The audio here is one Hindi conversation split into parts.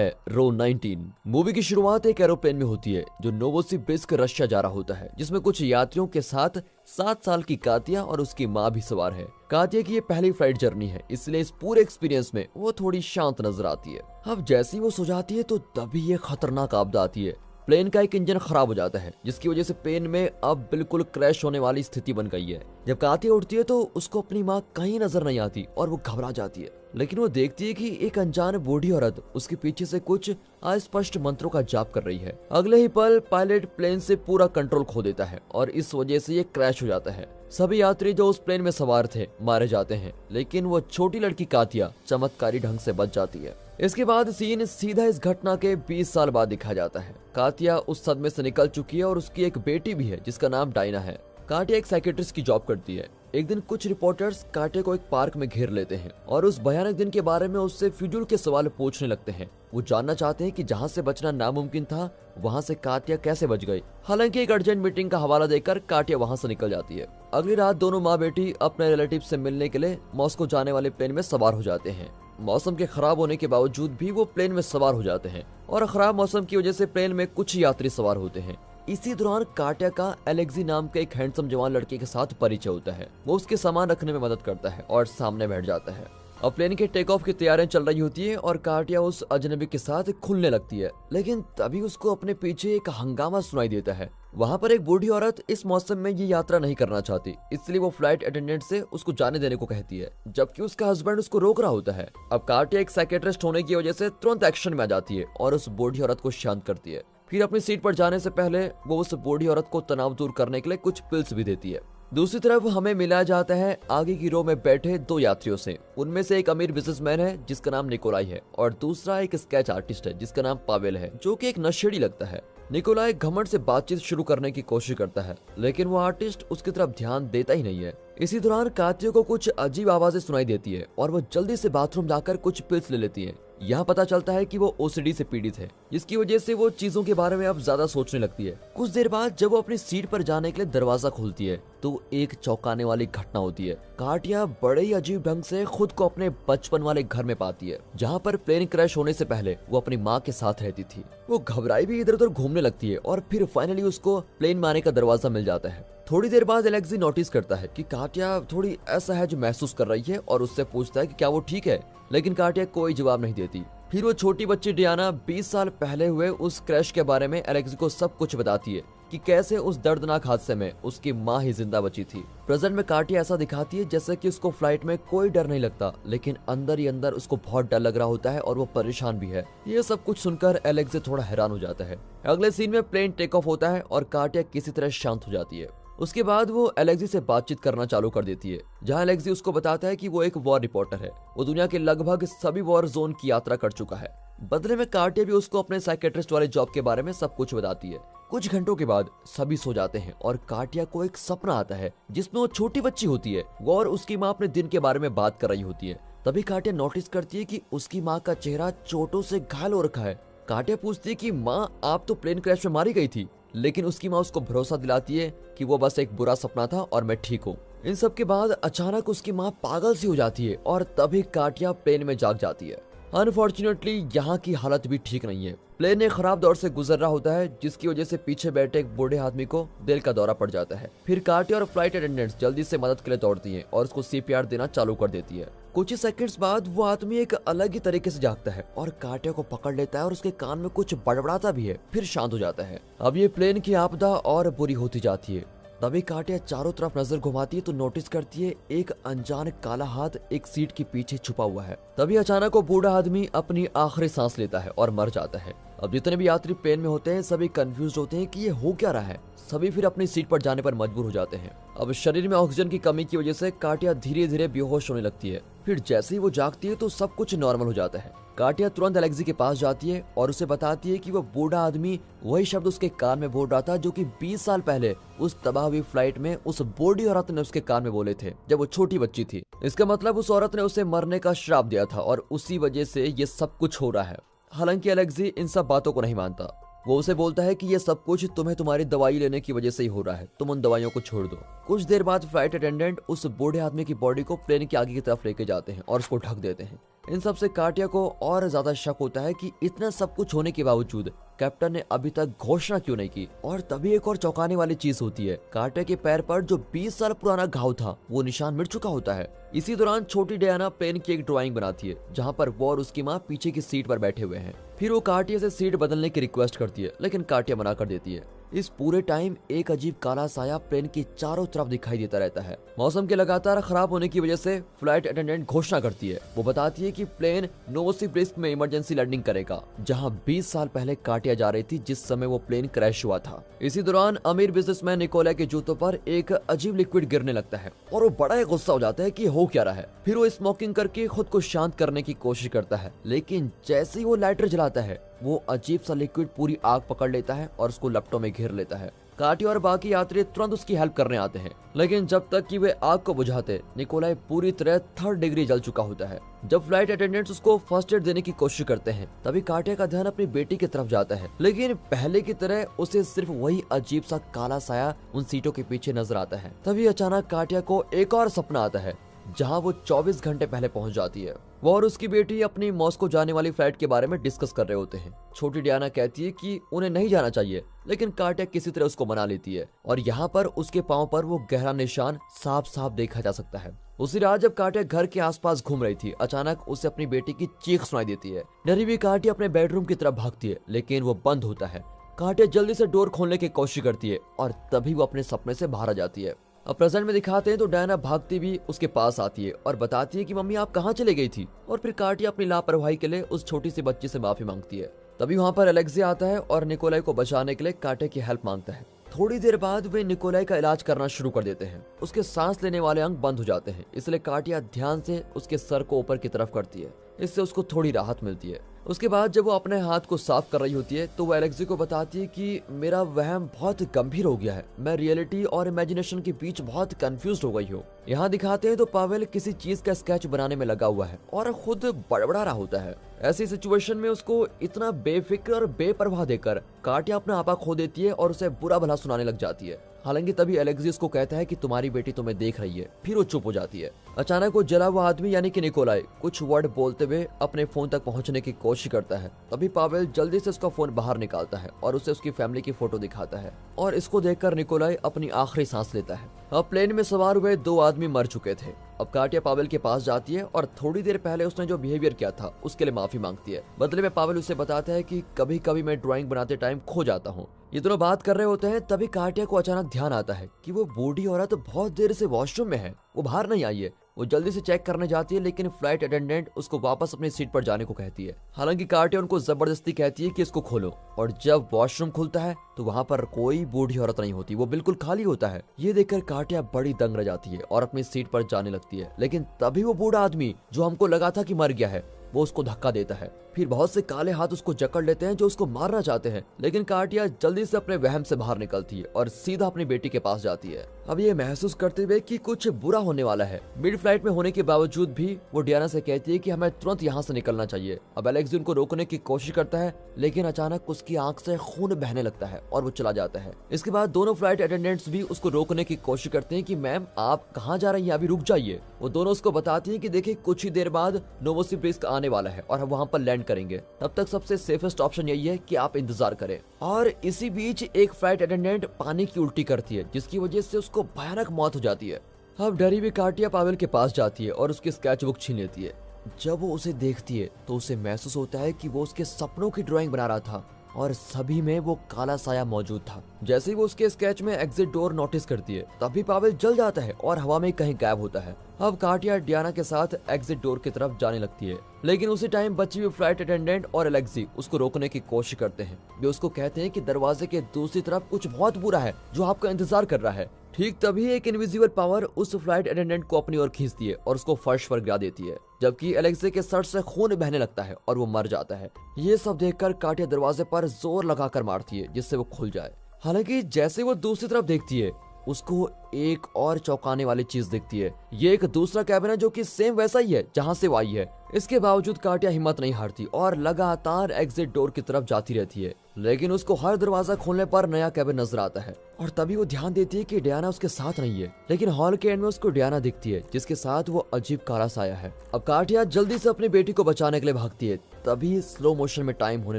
है रो 19। मूवी की शुरुआत एक एरोप्लेन में होती है जो नोवोसिबिर्स्क रशिया जा रहा होता है, जिसमें कुछ यात्रियों के साथ 7 साल की कातिया और उसकी माँ भी सवार है। कातिया की ये पहली फ्लाइट जर्नी है, इसलिए इस पूरे एक्सपीरियंस में वो थोड़ी शांत नजर आती है। अब जैसे ही वो सो जाती है तो तभी ये खतरनाक आपदा आती है। प्लेन का एक इंजन खराब हो जाता है, जिसकी वजह से प्लेन में अब बिल्कुल क्रैश होने वाली स्थिति बन गई है। जब कातिया उठती है तो उसको अपनी माँ कहीं नजर नहीं आती और वो घबरा जाती है, लेकिन वो देखती है कि एक अनजान बूढ़ी औरत उसके पीछे से कुछ अस्पष्ट मंत्रों का जाप कर रही है। अगले ही पल पायलट प्लेन से पूरा कंट्रोल खो देता है और इस वजह से ये क्रैश हो जाता है। सभी यात्री जो उस प्लेन में सवार थे मारे जाते हैं, लेकिन वो छोटी लड़की कातिया चमत्कारी ढंग से बच जाती है। इसके बाद सीन सीधा इस घटना के 20 साल बाद दिखाया जाता है। कातिया उस सदमे से निकल चुकी है और उसकी एक बेटी भी है जिसका नाम डायना है। काटिया एक साइकियाट्रिस्ट की जॉब करती है। एक दिन कुछ रिपोर्टर्स काटिया को एक पार्क में घेर लेते हैं और उस भयानक दिन के बारे में उससे फिजूल के सवाल पूछने लगते हैं। वो जानना चाहते हैं कि जहां से बचना नामुमकिन था, वहां से काटिया कैसे बच गई। हालांकि एक अर्जेंट मीटिंग का हवाला देकर काटिया वहां से निकल जाती है। अगली रात दोनों माँ बेटी अपने रिलेटिव से मिलने के लिए मॉस्को जाने वाले प्लेन में सवार हो जाते हैं। मौसम के खराब होने के बावजूद भी वो प्लेन में सवार हो जाते हैं और खराब मौसम की वजह से प्लेन में कुछ यात्री सवार होते हैं। इसी दौरान काटिया का एलेक्सी नाम के एक हैंडसम जवान लड़के के साथ परिचय होता है। वो उसके सामान रखने में मदद करता है और सामने बैठ जाता है। अब प्लेन के टेक ऑफ की तैयारियां चल रही होती है और काटिया उस अजनबी के साथ खुलने लगती है, लेकिन तभी उसको अपने पीछे एक हंगामा सुनाई देता है। वहाँ पर एक बूढ़ी औरत इस मौसम में ये यात्रा नहीं करना चाहती, इसलिए वो फ्लाइट अटेंडेंट से उसको जाने देने को कहती है, जबकि उसका हस्बैंड उसको रोक रहा होता है। अब काटिया एक साइकियाट्रिस्ट होने की वजह से तुरंत एक्शन में आ जाती है और उस बूढ़ी औरत को शांत करती है। फिर अपनी सीट पर जाने से पहले वो उस बूढ़ी औरत को तनाव दूर करने के लिए कुछ पिल्स भी देती है। दूसरी तरफ हमें मिलाया जाता है आगे की रो में बैठे 2 यात्रियों से। उनमें से एक अमीर बिजनेसमैन है जिसका नाम निकोलाई है और दूसरा एक स्केच आर्टिस्ट है जिसका नाम पावेल है, जो कि एक नशेड़ी लगता है। निकोलाई घमंड से बातचीत शुरू करने की कोशिश करता है, लेकिन वो आर्टिस्ट उसकी तरफ ध्यान देता ही नहीं है। इसी दौरान कातिया को कुछ अजीब आवाजें सुनाई देती है और वो जल्दी से बाथरूम जाकर कुछ पिल्स ले लेती है। यहाँ पता चलता है कि वो ओसीडी से पीड़ित है, जिसकी वजह से वो चीजों के बारे में अब ज्यादा सोचने लगती है। कुछ देर बाद जब वो अपनी सीट पर जाने के लिए दरवाजा खोलती है तो एक चौंकाने वाली घटना होती है। काटिया बड़े ही अजीब ढंग से खुद को अपने बचपन वाले घर में पाती है, जहाँ पर प्लेन क्रैश होने से पहले वो अपनी माँ के साथ रहती थी। वो घबराई भी इधर उधर घूमने लगती है और फिर फाइनली उसको प्लेन में आने का दरवाजा मिल जाता है। थोड़ी देर बाद एलेक्सी नोटिस करता है कि काटिया थोड़ी असहज महसूस कर रही है और उससे पूछता है कि क्या वो ठीक है, लेकिन काटिया कोई जवाब नहीं देती। फिर वो छोटी बच्ची डियाना 20 साल पहले हुए उस क्रैश के बारे में एलेक्सी को सब कुछ बताती है कि कैसे उस दर्दनाक हादसे में उसकी माँ ही जिंदा बची थी। प्रेजेंट में काटिया ऐसा दिखाती है जैसे कि उसको फ्लाइट में कोई डर नहीं लगता, लेकिन अंदर ही अंदर उसको बहुत डर लग रहा होता है और वो परेशान भी है। ये सब कुछ सुनकर एलेक्सी थोड़ा हैरान हो जाता है। अगले सीन में प्लेन टेक ऑफ होता है और काटिया किसी तरह शांत हो जाती है। उसके बाद वो एलेक्सी से बातचीत करना चालू कर देती है, जहां एलेक्सी उसको बताता है कि वो एक वॉर रिपोर्टर है। वो दुनिया के लगभग सभी वॉर जोन की यात्रा कर चुका है। बदले में काटिया भी उसको अपने साइकियाट्रिस्ट वाले जॉब के बारे में सब कुछ बताती है। कुछ घंटों के बाद सभी सो जाते हैं और काटिया को एक सपना आता है जिसमें वो छोटी बच्ची होती है, वो और उसकी माँ अपने दिन के बारे में बात कर रही होती है। तभी काटिया नोटिस करती है कि उसकी माँ का चेहरा चोटों से घायल हो रखा है। काटिया पूछती है कि माँ, आप तो प्लेन क्रैश में मारी गई थी, लेकिन उसकी माँ उसको भरोसा दिलाती है कि वो बस एक बुरा सपना था और मैं ठीक हूँ। इन सब के बाद अचानक उसकी माँ पागल सी हो जाती है और तभी काटिया प्लेन में जाग जाती है। अनफॉर्चुनेटली यहाँ की हालत भी ठीक नहीं है। प्लेन एक खराब दौर से गुजर रहा होता है, जिसकी वजह से पीछे बैठे एक बूढ़े आदमी को दिल का दौरा पड़ जाता है। फिर काटिया और फ्लाइट अटेंडेंट्स जल्दी से मदद के लिए दौड़ती हैं और उसको सीपीआर देना चालू कर देती है। कुछ ही सेकंड्स बाद वो आदमी एक अलग ही तरीके से जागता है और काटिया को पकड़ लेता है और उसके कान में कुछ बड़बड़ाता भी है, फिर शांत हो जाता है। अब ये प्लेन की आपदा और बुरी होती जाती है। तभी काटिया चारों तरफ नजर घुमाती है तो नोटिस करती है एक अनजान काला हाथ एक सीट के पीछे छुपा हुआ है। तभी अचानक वो बूढ़ा आदमी अपनी आखिरी सांस लेता है और मर जाता है। अब जितने भी यात्री प्लेन में होते हैं सभी कंफ्यूज होते हैं कि ये हो क्या रहा है। सभी फिर अपनी सीट पर जाने पर मजबूर हो जाते हैं। अब शरीर में ऑक्सीजन की कमी की वजह से काटिया धीरे धीरे बेहोश होने लगती है। फिर जैसे ही वो जागती है तो सब कुछ नॉर्मल हो जाता है। काटिया तुरंत एलेक्सी के पास जाती है और उसे बताती है कि वो बूढ़ा आदमी वही शब्द उसके कान में बोल रहा था जो कि 20 साल पहले उस तबाह हुई फ्लाइट में उस बूढ़ी औरत ने उसके कान में बोले थे जब वो छोटी बच्ची थी। इसका मतलब उस औरत ने उसे मरने का श्राप दिया था और उसी वजह से ये सब कुछ हो रहा है। हालांकि एलेक्सी इन सब बातों को नहीं मानता। वो उसे बोलता है कि ये सब कुछ तुम्हें तुम्हारी दवाई लेने की वजह से ही हो रहा है, तुम उन दवाइयों को छोड़ दो। कुछ देर बाद फ्लाइट अटेंडेंट उस बूढ़े आदमी की बॉडी को प्लेन के आगे की तरफ लेके जाते हैं और उसको ढक देते हैं। इन सब से काटिया को और ज्यादा शक होता है कि इतना सब कुछ होने के बावजूद कैप्टन ने अभी तक घोषणा क्यों नहीं की। और तभी एक और चौंकाने वाली चीज होती है, काटिया के पैर पर जो 20 साल पुराना घाव था वो निशान मिट चुका होता है। इसी दौरान छोटी डायना प्लेन की एक ड्राइंग बनाती है जहाँ पर वो और उसकी माँ पीछे की सीट पर बैठे हुए हैं। फिर वो काटिया से सीट बदलने की रिक्वेस्ट करती है, लेकिन काटिया मना कर देती है। इस पूरे टाइम एक अजीब काला साया प्लेन की चारों तरफ दिखाई देता रहता है। मौसम के लगातार खराब होने की वजह से फ्लाइट अटेंडेंट घोषणा करती है। वो बताती है कि प्लेन नोवोसिबिर्स्क में इमरजेंसी लैंडिंग करेगा, जहां 20 साल पहले काटिया जा रही थी जिस समय वो प्लेन क्रैश हुआ था। इसी दौरान अमीर बिजनेसमैन निकोलाई के जूतों पर एक अजीब लिक्विड गिरने लगता है और वो बड़ा ही गुस्सा हो जाता है कि हो क्या रहा है। फिर वो स्मोकिंग करके खुद को शांत करने की कोशिश करता है, लेकिन जैसे ही वो लाइटर जलाता है वो अजीब सा लिक्विड पूरी आग पकड़ लेता है और उसको लपटों में घेर लेता है। काटिया और बाकी यात्री तुरंत उसकी हेल्प करने आते हैं, लेकिन जब तक कि वे आग को बुझाते निकोलाई पूरी तरह 3rd डिग्री जल चुका होता है। जब फ्लाइट अटेंडेंट्स उसको फर्स्ट एड देने की कोशिश करते हैं तभी काटिया का ध्यान अपनी बेटी की तरफ जाता है, लेकिन पहले की तरह उसे सिर्फ वही अजीब सा काला साया उन सीटों के पीछे नजर आता है। तभी अचानक काटिया को एक और सपना आता है जहां वो 24 घंटे पहले पहुंच जाती है। वो और उसकी बेटी अपनी मॉस्को जाने वाली फ्लाइट के बारे में डिस्कस कर रहे होते हैं। छोटी डियाना कहती है कि उन्हें नहीं जाना चाहिए, लेकिन काटिया किसी तरह उसको मना लेती है और यहाँ पर उसके पांव पर वो गहरा निशान साफ साफ देखा जा सकता है। उसी रात जब काटिया घर के आसपास घूम रही थी, अचानक उसे अपनी बेटी की चीख सुनाई देती है। डरी हुई काटिया अपने बेडरूम की तरफ भागती है, लेकिन वो बंद होता है। काटिया जल्दी से डोर खोलने की कोशिश करती है और तभी वो अपने सपने से बाहर आ जाती है। अब प्रेजेंट में दिखाते हैं तो डायना भागती भी उसके पास आती है और बताती है कि मम्मी आप कहाँ चले गई थी। और फिर काटिया अपनी लापरवाही के लिए उस छोटी सी बच्ची से माफी मांगती है। तभी वहाँ पर अलेक्सी आता है और निकोलाई को बचाने के लिए काटिया की हेल्प मांगता है। थोड़ी देर बाद वे निकोलाई का इलाज करना शुरू कर देते हैं। उसके सांस लेने वाले अंग बंद हो जाते हैं, इसलिए काटिया ध्यान से उसके सर को ऊपर की तरफ करती है। इससे उसको थोड़ी राहत मिलती है। उसके बाद जब वो अपने हाथ को साफ कर रही होती है तो वो अलेक्सी को बताती है कि मेरा वहम बहुत गंभीर हो गया है, मैं रियलिटी और इमेजिनेशन के बीच बहुत कंफ्यूज हो गई हूँ। यहाँ दिखाते हैं तो पावेल किसी चीज का स्केच बनाने में लगा हुआ है और खुद बड़बड़ा रहा होता है। ऐसी सिचुएशन में उसको इतना बेफिक्र और बेपरवाह देकर काटिया अपना आपा खो देती है और उसे बुरा भला सुनाने लग जाती है। हालांकि तभी अलेक्सी उसको कहता है कि तुम्हारी बेटी तुम्हें देख रही है। फिर वो चुप हो जाती है। अचानक वो जला हुआ आदमी यानी कि निकोलाई कुछ वर्ड बोलते हुए अपने फोन तक पहुंचने की कोशिश करता है। तभी पावेल जल्दी से उसका फोन बाहर निकालता है और उसे उसकी फैमिली की फोटो दिखाता है और इसको देखकर निकोलाई अपनी आखिरी सांस लेता है। अब प्लेन में सवार हुए 2 आदमी मर चुके थे। अब काटिया पावेल के पास जाती है और थोड़ी देर पहले उसने जो बिहेवियर किया था उसके लिए माफी मांगती है। बदले में पावेल उसे बताता है कि कभी कभी मैं ड्राइंग बनाते टाइम खो जाता हूँ। ये दोनों बात कर रहे होते हैं तभी काटिया को अचानक ध्यान आता है कि वो बूढ़ी औरत बहुत देर से वॉशरूम में है, वो बाहर नहीं आई है। वो जल्दी से चेक करने जाती है, लेकिन फ्लाइट अटेंडेंट उसको वापस अपनी सीट पर जाने को कहती है। हालांकि काटिया उनको जबरदस्ती कहती है कि इसको खोलो और जब वॉशरूम खुलता है तो वहाँ पर कोई बूढ़ी औरत नहीं होती, वो बिल्कुल खाली होता है। ये देखकर काटिया बड़ी दंग रह जाती है और अपनी सीट पर जाने लगती है, लेकिन तभी वो बूढ़ा आदमी जो हमको लगा था कि मर गया है वो उसको धक्का देता है। फिर बहुत से काले हाथ उसको जकड़ लेते हैं जो उसको मारना चाहते हैं, लेकिन काटिया जल्दी से अपने वहम से बाहर निकलती है और सीधा अपनी बेटी के पास जाती है। अब ये महसूस करते हुए कि कुछ बुरा होने वाला है, मिड फ्लाइट में होने के बावजूद भी वो डियाना से कहती है कि हमें तुरंत यहाँ से निकलना चाहिए। अब अलेक्सी उनको रोकने की कोशिश करता है, लेकिन अचानक उसकी आंख से खून बहने लगता है और वो चला जाता है। इसके बाद दोनों फ्लाइट अटेंडेंट्स भी उसको रोकने की कोशिश करते हैं कि मैम आप कहाँ जा रही हैं, अभी रुक जाइए। वो दोनों उसको बताती है कि देखिए कुछ ही देर बाद नोवोसिबिर्स्क आने वाला है और हम वहाँ पर लैंड करेंगे, तब तक सबसे सेफेस्ट ऑप्शन यही है कि आप इंतजार करें। और इसी बीच एक फ्लाइट अटेंडेंट पानी की उल्टी करती है जिसकी वजह से उसको भयानक मौत हो जाती है। अब डरी हुई काटिया पावेल के पास जाती है और उसकी स्केच बुक छीन लेती है। जब वो उसे देखती है तो उसे महसूस होता है कि वो उसके सपनों की ड्राइंग बना रहा था और सभी में वो काला साया मौजूद था। जैसे ही वो उसके स्केच में एग्जिट डोर नोटिस करती है तभी पावेल जल जाता है और हवा में कहीं गायब होता है। अब काटिया डियाना के साथ एग्जिट डोर की तरफ जाने लगती है, लेकिन उसी टाइम बची हुई फ्लाइट अटेंडेंट और अलेक्सी उसको रोकने की कोशिश करते हैं। वे उसको कहते हैं कि दरवाजे के दूसरी तरफ कुछ बहुत बुरा है जो आपका इंतजार कर रहा है। ठीक तभी एक इनविजिबल पावर उस फ्लाइट अटेंडेंट को अपनी ओर खींचती है और उसको फर्श पर गिरा देती है, जबकि अलेक्सी के सर से खून बहने लगता है और वो मर जाता है। ये सब देखकर काटिया दरवाजे पर जोर लगाकर मारती है जिससे वो खुल जाए। हालांकि जैसे वो दूसरी तरफ देखती है उसको एक और चौंकाने वाली चीज दिखती है। ये एक दूसरा कैबिन है जो कि सेम वैसा ही है जहां से वो आई है। इसके बावजूद काटिया हिम्मत नहीं हारती और लगातार एग्जिट डोर की तरफ जाती रहती है। लेकिन उसको हर दरवाजा खोलने पर नया कैबिन नजर आता है और तभी वो ध्यान देती है कि डियाना उसके साथ नहीं है। लेकिन हॉल के एंड में उसको डियाना दिखती है जिसके साथ वो अजीब काला साया है। अब काटिया जल्दी से अपनी बेटी को बचाने के लिए भागती है, तभी स्लो मोशन में टाइम होने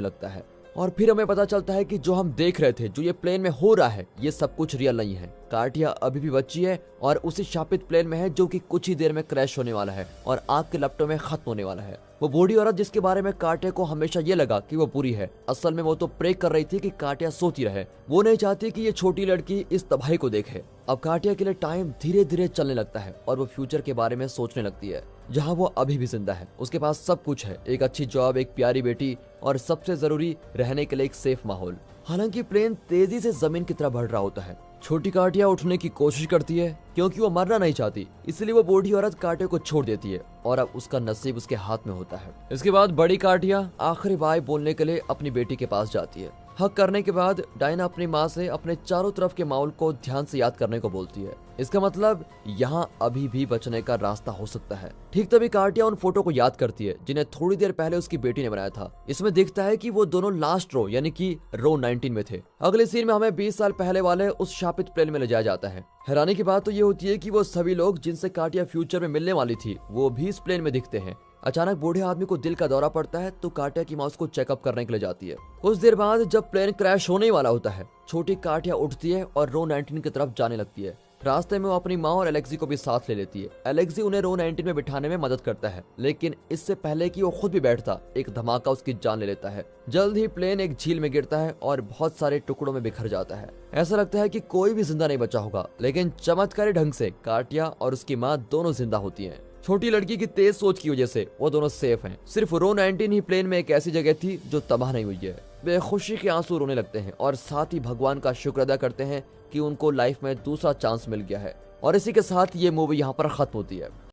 लगता है और फिर हमें पता चलता है कि जो हम देख रहे थे, जो ये प्लेन में हो रहा है, ये सब कुछ रियल नहीं है। काटिया अभी भी बच्ची है और उसी शापित प्लेन में है जो कि कुछ ही देर में क्रैश होने वाला है और आग के लपटों में खत्म होने वाला है। वो बूढ़ी औरत जिसके बारे में काटिया को हमेशा ये लगा कि वो बुरी है, असल में वो तो प्रे कर रही थी कि काटिया सोती रहे। वो नहीं चाहती कि ये छोटी लड़की इस तबाही को देखे। अब काटिया के लिए टाइम धीरे धीरे चलने लगता है और वो फ्यूचर के बारे में सोचने लगती है, जहाँ वो अभी भी जिंदा है। उसके पास सब कुछ है, एक अच्छी जॉब, एक प्यारी बेटी और सबसे जरूरी रहने के लिए एक सेफ माहौल। हालांकि प्लेन तेजी से जमीन की तरफ बढ़ रहा होता है। छोटी काटिया उठने की कोशिश करती है क्योंकि वो मरना नहीं चाहती, इसलिए वो बूढ़ी औरत काटिया को छोड़ देती है और अब उसका नसीब उसके हाथ में होता है। इसके बाद बड़ी काटिया आखिरी बाय बोलने के लिए अपनी बेटी के पास जाती है। हक करने के बाद डायना अपनी माँ से अपने चारों तरफ के माहौल को ध्यान से याद करने को बोलती है। इसका मतलब यहाँ अभी भी बचने का रास्ता हो सकता है। ठीक तभी काटिया उन फोटो को याद करती है जिन्हें थोड़ी देर पहले उसकी बेटी ने बनाया था। इसमें दिखता है कि वो दोनों लास्ट रो यानी कि रो 19 में थे। अगले सीन में हमें 20 साल पहले वाले उस शापित प्लेन में ले जाया जाता है। हैरानी की बात तो ये होती है कि वो सभी लोग जिनसे काटिया फ्यूचर में मिलने वाली थी, वो भी इस प्लेन में दिखते हैं। अचानक बूढ़े आदमी को दिल का दौरा पड़ता है तो काटिया की माँ उसको चेकअप करने के लिए जाती है। कुछ देर बाद जब प्लेन क्रैश होने वाला होता है, छोटी काटिया उठती है और रो 19 की तरफ जाने लगती है। रास्ते में वो अपनी माँ और एलेक्सी को भी साथ ले लेती है। एलेक्सी उन्हें रो 19 में बिठाने में मदद करता है, लेकिन इससे पहले कि वो खुद भी बैठता, एक धमाका उसकी जान ले लेता है। जल्द ही प्लेन एक झील में गिरता है और बहुत सारे टुकड़ों में बिखर जाता है। ऐसा लगता है कि कोई भी जिंदा नहीं बचा होगा, लेकिन चमत्कारी ढंग से काटिया और उसकी माँ दोनों जिंदा होती हैं। छोटी लड़की की तेज सोच की वजह से वो दोनों सेफ हैं। सिर्फ रो 19 ही प्लेन में एक ऐसी जगह थी जो तबाह नहीं हुई है। वे खुशी के आंसू रोने लगते हैं और साथ ही भगवान का शुक्र अदा करते हैं कि उनको लाइफ में दूसरा चांस मिल गया है। और इसी के साथ ये मूवी यहाँ पर खत्म होती है।